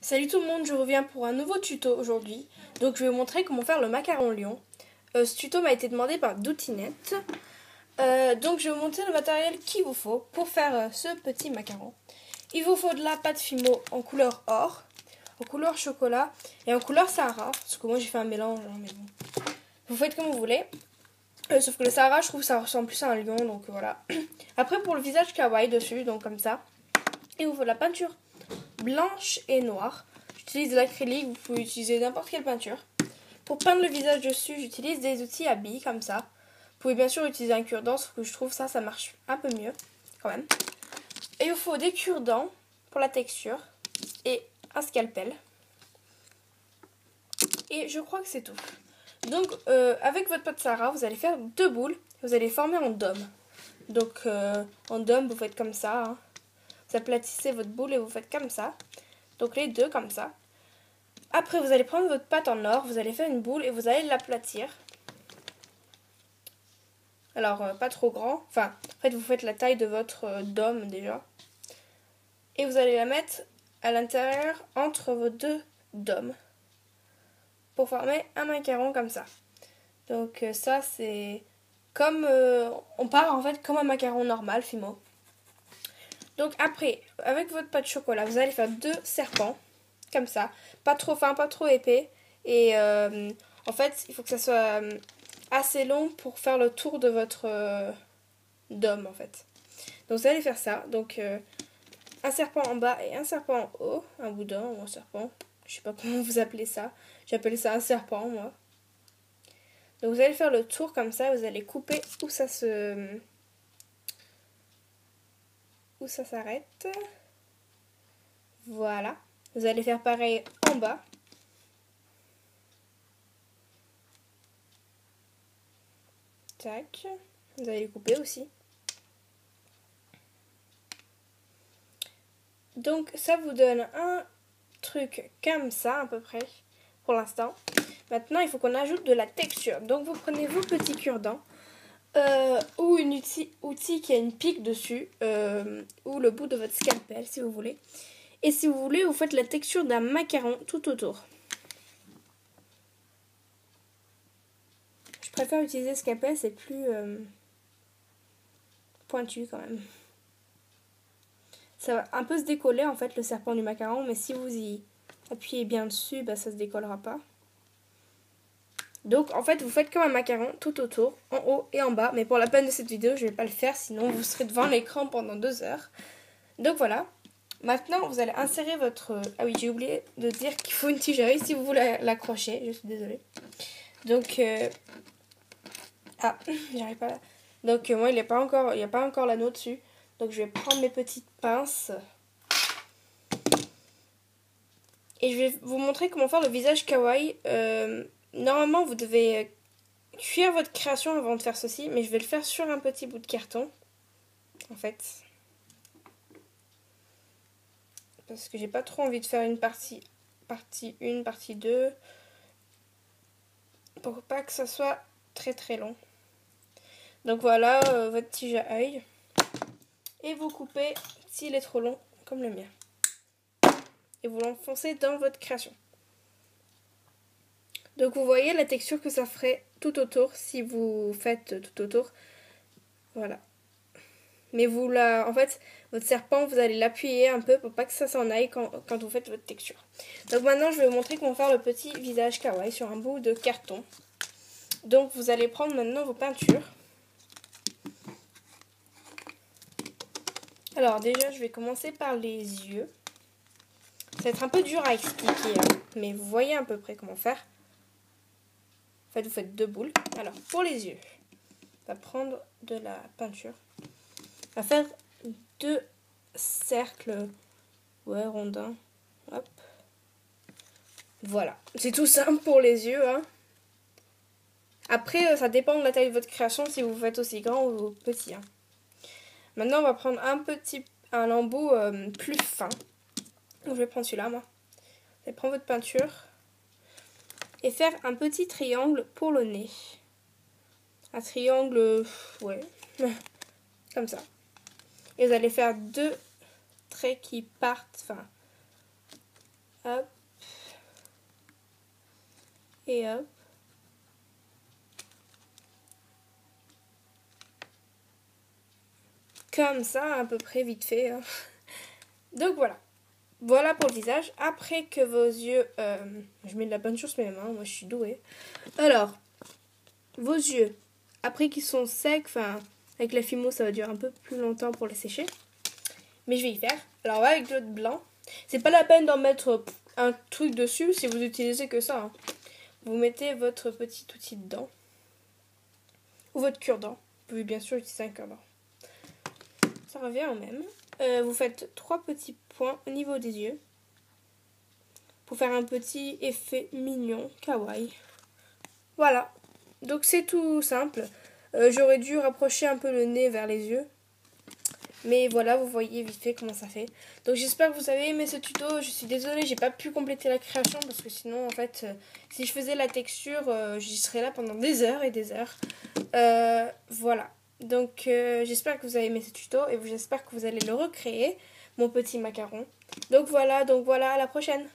Salut tout le monde, je reviens pour un nouveau tuto aujourd'hui. Donc je vais vous montrer comment faire le macaron Lion. Ce tuto m'a été demandé par Doutinette. Donc je vais vous montrer le matériel qu'il vous faut pour faire ce petit macaron. Il vous faut de la pâte Fimo en couleur or, en couleur chocolat et en couleur Sahara. Parce que moi j'ai fait un mélange, hein, mais bon. Vous faites comme vous voulez. Sauf que le Sahara, je trouve que ça ressemble plus à un lion, donc voilà. Après pour le visage kawaii dessus, donc comme ça. Il vous faut de la peinture blanche et noire. J'utilise de l'acrylique, vous pouvez utiliser n'importe quelle peinture. Pour peindre le visage dessus, j'utilise des outils à billes comme ça. Vous pouvez bien sûr utiliser un cure-dent, sauf que je trouve ça marche un peu mieux quand même. Et il vous faut des cure-dents pour la texture et un scalpel. Et je crois que c'est tout. Donc avec votre pâte Sahara, vous allez faire deux boules. Vous allez former en dôme. Donc en dôme, vous faites comme ça. Hein. Vous aplatissez votre boule et vous faites comme ça. Donc les deux comme ça. Après, vous allez prendre votre pâte en or, vous allez faire une boule et vous allez l'aplatir. Alors, pas trop grand. Enfin, en fait, vous faites la taille de votre dôme déjà. Et vous allez la mettre à l'intérieur entre vos deux dômes. Pour former un macaron comme ça. Donc ça, c'est comme... on part en fait comme un macaron normal, Fimo. Donc après, avec votre pâte chocolat, vous allez faire deux serpents. Comme ça, pas trop fin, pas trop épais, et en fait il faut que ça soit assez long pour faire le tour de votre dôme en fait. Donc vous allez faire ça, donc un serpent en bas et un serpent en haut, un boudin ou un serpent, je sais pas comment vous appelez ça, j'appelle ça un serpent moi. Donc vous allez faire le tour comme ça, vous allez couper où ça s'arrête, voilà. Vous allez faire pareil en bas. Tac. Vous allez couper aussi. Donc ça vous donne un truc comme ça à peu près pour l'instant. Maintenant il faut qu'on ajoute de la texture. Donc vous prenez vos petits cure-dents ou un outil qui a une pique dessus ou le bout de votre scalpel si vous voulez. Et si vous voulez, vous faites la texture d'un macaron tout autour. Je préfère utiliser scalpel, c'est plus pointu quand même. Ça va un peu se décoller en fait le serpent du macaron, mais si vous y appuyez bien dessus, bah, ça se décollera pas. Donc en fait vous faites comme un macaron tout autour, en haut et en bas. Mais pour la peine de cette vidéo, je vais pas le faire, sinon vous serez devant l'écran pendant 2 heures. Donc voilà. Maintenant vous allez insérer votre... Ah oui, j'ai oublié de dire qu'il faut une tige à œil si vous voulez l'accrocher, je suis désolée. Donc... Ah, j'arrive pas là. Donc moi il n'y a pas encore l'anneau dessus. Donc je vais prendre mes petites pinces. Et je vais vous montrer comment faire le visage kawaii. Normalement vous devez cuire votre création avant de faire ceci. Mais je vais le faire sur un petit bout de carton. En fait. Parce que j'ai pas trop envie de faire une partie 1, partie 2. Pour pas que ça soit très très long. Donc voilà votre tige à œil. Et vous coupez s'il est trop long comme le mien. Et vous l'enfoncez dans votre création. Donc vous voyez la texture que ça ferait tout autour si vous faites tout autour. Voilà. Mais en fait, votre serpent, vous allez l'appuyer un peu pour pas que ça s'en aille quand vous faites votre texture. Donc maintenant, je vais vous montrer comment faire le petit visage kawaii sur un bout de carton. Donc vous allez prendre maintenant vos peintures. Alors déjà, je vais commencer par les yeux. Ça va être un peu dur à expliquer, hein, mais vous voyez à peu près comment faire. En fait, vous faites 2 boules. Alors, pour les yeux, on va prendre de la peinture. On va faire 2 cercles, ouais, rondins. Hop. Voilà. C'est tout simple pour les yeux, hein. Après, ça dépend de la taille de votre création, si vous faites aussi grand ou petit. Hein. Maintenant, on va prendre un embout plus fin. Donc, je vais prendre celui-là, moi. Vous allez prendre votre peinture et faire un petit triangle pour le nez. Un triangle, ouais, comme ça. Et vous allez faire 2 traits qui partent, enfin, Hop. Et hop. Comme ça, à peu près vite fait. Hein. Donc voilà. Voilà pour le visage. Après que vos yeux... je mets de la peinture sur mes mains. Moi, je suis douée. Alors, vos yeux. Après qu'ils sont secs, enfin, avec la Fimo, ça va durer un peu plus longtemps pour les sécher. Mais je vais y faire. Alors, on va avec l'autre blanc. C'est pas la peine d'en mettre un truc dessus si vous utilisez que ça. Hein. Vous mettez votre petit outil dedans. Ou votre cure-dent. Vous pouvez bien sûr utiliser un cure-dent. Ça revient au même. Vous faites 3 petits points au niveau des yeux. Pour faire un petit effet mignon, kawaii. Voilà. Donc c'est tout simple. J'aurais dû rapprocher un peu le nez vers les yeux. Mais voilà, vous voyez vite fait comment ça fait. Donc j'espère que vous avez aimé ce tuto. Je suis désolée, j'ai pas pu compléter la création parce que sinon en fait, si je faisais la texture, j'y serais là pendant des heures et des heures. Voilà. Donc j'espère que vous avez aimé ce tuto et j'espère que vous allez le recréer, mon petit macaron. Donc voilà, à la prochaine.